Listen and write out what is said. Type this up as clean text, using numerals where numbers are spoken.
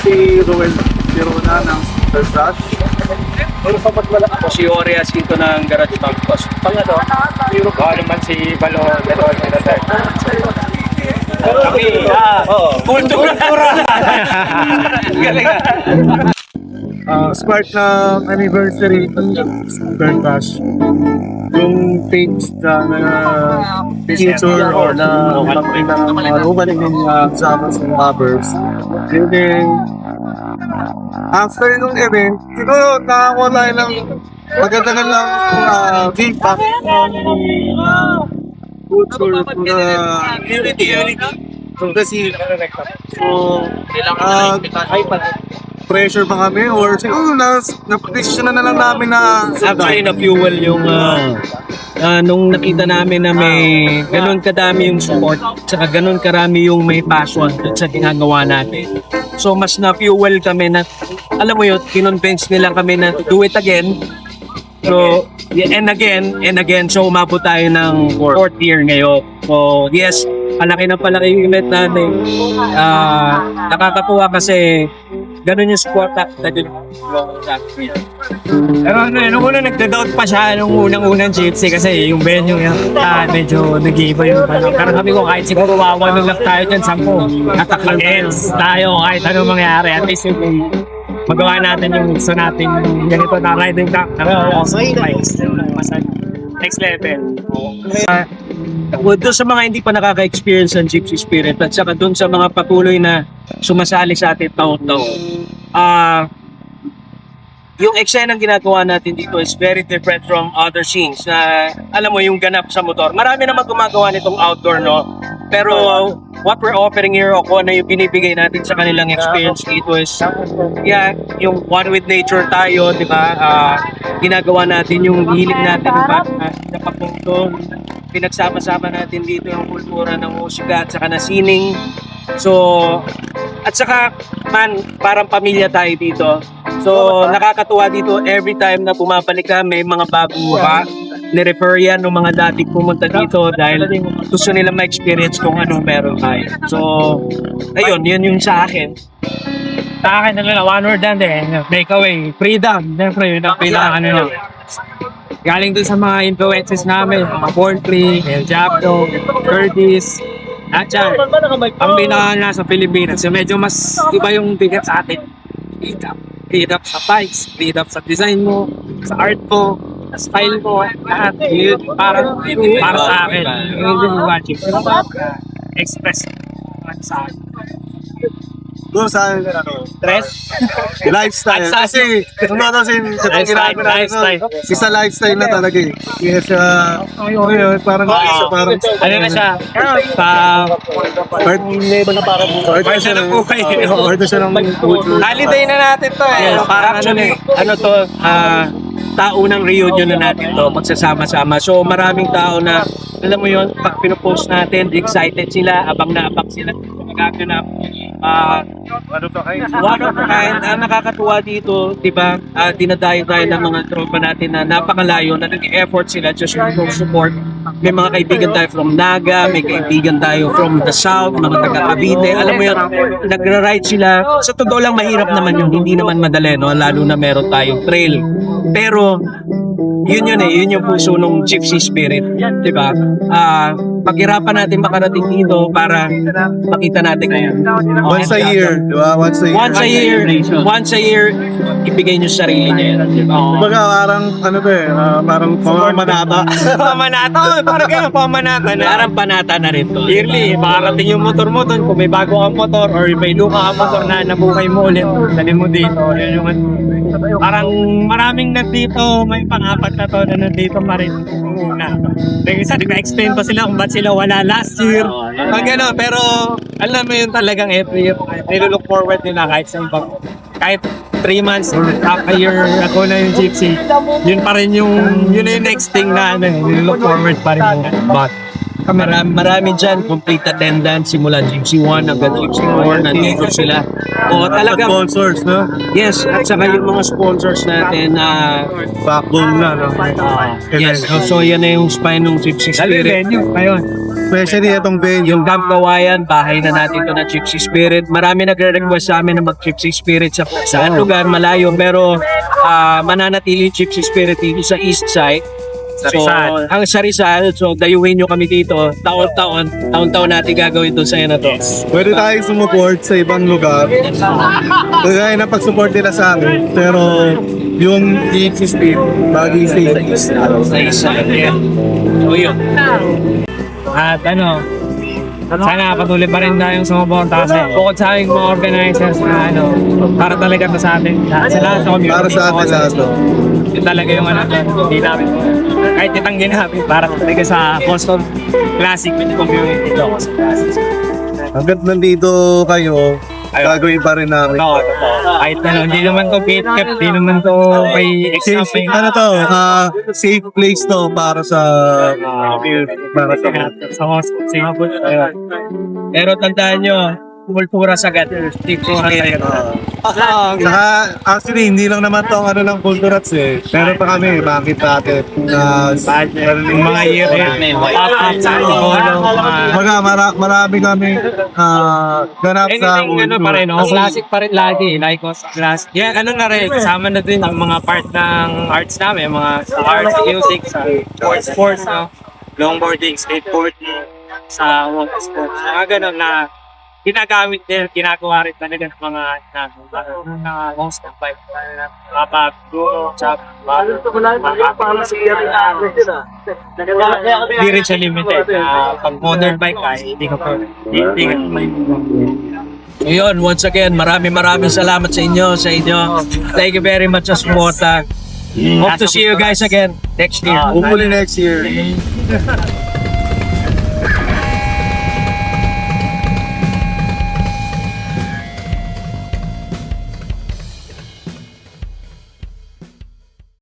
Si Ruel, si Rona ng Super Crush. Ako si Ori Asinto ng Garage Bancos. Pangalo, ako naman si Balo. Kami, kultura. Galing. Spark na anniversary ng Super Crush. Yung page na feature or na opening ng sama sa Lovers. And then, after nung event, siguro nakakuha tayo ng magandang lang feedback culture community. So, kasi, pressure pa kami or siguro na-position na lang namin na Actually, na-fuel yung nung nakita namin na may ganun kadami yung support tsaka ganun karami yung may passion sa ginagawa natin. So, mas na-fuel kami na, alam mo yun, kinonvince nila kami na do it again. So, and again, so umabot tayo ng fourth year ngayon. So, yes, palaki yung event natin. Nakakatuwa kasi ganun yung support natin. Pero nung una nagda-doubt pa siya nung unang gypsy kasi yung venue niya medyo nag-iiba yung pero sabi ko kahit siguro wawalan lang tayo dyan 10 against tayo kahit anong mangyari at least yung magawa natin yung gusto natin ganito na riding track next level. Doon sa mga hindi pa nakaka-experience ng Gypsy Spirit at saka doon sa mga patuloy na sumasali sa atin taon-taon. Yung eksena ng ginagawa natin dito is very different from other scenes na alam mo yung ganap sa motor. Marami naman gumagawa nitong outdoor, no? Pero what we're offering here o kung ano yung binibigay natin sa kanilang experience dito is yung one with nature tayo, di ba? Ginagawa natin yung hiling natin na papunto. Pinagsama-sama natin dito yung kultura ng musika at saka na sining. So, at saka parang pamilya tayo dito. So, nakakatuwa dito every time na bumabalik ka, may mga bagong mukha. Ni-refer yan ng mga dating pumunta dito dahil gusto nila ma-experience kung ano meron tayo. So, ayun, yun yung sa akin. Sa akin one word lang din, make away, freedom. Siyempre yun ang pinaka galing dun sa mga influences namin, mga Born Free, El Japto, Curtis, at yan, ang pinaka nasa Pilipinas. So medyo mas iba yung bigat sa atin. Feed up sa bikes, feed up sa design mo, sa art mo, sa style mo, lahat. Yun, para sa akin. Yun yung watching. Express sa akin. doon sa Stress? lifestyle. Kasi isa lifestyle na talaga eh. Yes, parang Ano na siya? part siya ng buhay. Part siya ng culture. Holiday na natin to eh. Yes, Parang taunang reunion na natin to, magsasama-sama. So maraming tao na, alam mo yun, pag pinopost natin, excited sila, abang na abang sila. Magaganap. One of a kind. Nakakatuwa dito, di ba? Dinadayo tayo ng mga tropa natin na napakalayo, na nag-effort sila just to support. May mga kaibigan tayo from Naga, may kaibigan tayo from the South, mga taga-Cavite. Alam mo yun, nagra-ride sila. Sa totoo lang, mahirap naman yun. Hindi naman madali, no? Lalo na meron tayong trail. Pero, yun yung puso ng Gypsy Spirit, di ba? Paghirapan natin makarating dito para makita natin ngayon. Once a year, di ba? Once Once a year, ibigay nyo sa sarili niya yan. Kumbaga parang parang pamamanata. Pamanata na. Parang panata na rin to. Yearly, makarating yung motor mo doon. Kung may bago kang motor or may luka kang motor na nabuhay mo ulit, dali mo dito. Yun yung parang maraming nandito, may pang-apat na to na nandito pa rin una. Isa, na-explain pa sila kung ba't sila wala last year. Pag gano'n, pero alam mo yun talagang every year. Nilook forward nila kahit 3 months or half a year ako na yung Gypsy. Yun pa rin yung next thing na nilook forward pa rin. But kami. Marami dyan, complete attendance, simula Gypsy 1 hanggang Gypsy 4, nandito sila. O talaga, Sponsors, no? yes, at saka yung mga sponsors natin na Backbone na, no? yes, so yan na yung spine ng Gypsy Dali Spirit. venue ngayon. Especially itong venue. Yung Camp Kawayan, bahay na natin to na Gypsy Spirit. Marami nagre-request sa amin na mag-Gypsy Spirit sa saan lugar, malayo, pero mananatili yung Gypsy Spirit dito sa east side. Sa So, Rizal. ang sa Rizal, so dayuhin nyo kami dito, taon-taon natin gagawin to sa'yo na to. Pwede tayong sumuport sa ibang lugar. Kagaya na pag-support nila sa amin. Pero yung DXC Speed, bagay sa East. Sa east side, yeah. So yun. At sana patuloy pa rin tayong sumuporta kasi bukod sa aming mga organizers na para talaga to sa atin. Sa lahat ng community. Para sa atin lahat, no? Yun talaga yung hindi namin. Kahit itanggi namin para talaga sa Boston Classic community to. Hanggat nandito kayo, gagawin pa rin namin. Kahit hindi naman to gate kept, hindi naman to may exam. Safe, ano to, safe place to para sa Sa Boston. Pero tandaan nyo, kultura sa agad. Dito Saka, actually, hindi lang naman to ang ng Kulturats eh. Pero pa kami, bakit natin? Yung mga year pop-up sa Marami kami ganap sa anything pa rin, classic pa rin lagi, like us class. Yeah, na rin, kasama na din ang mga part ng arts namin, mga sa arts, music, sa sports, longboarding, skateboarding, sa water sports. Mga ganun na ginagamit din, ginagawa rin talaga ng mga most of bike na kapag-guro, hindi rin siya limited. Pag modern bike ay hindi ka pa. Ayun, once again, maraming salamat sa inyo. Thank you very much sa support. Hope to see you guys again next year. Hopefully next year.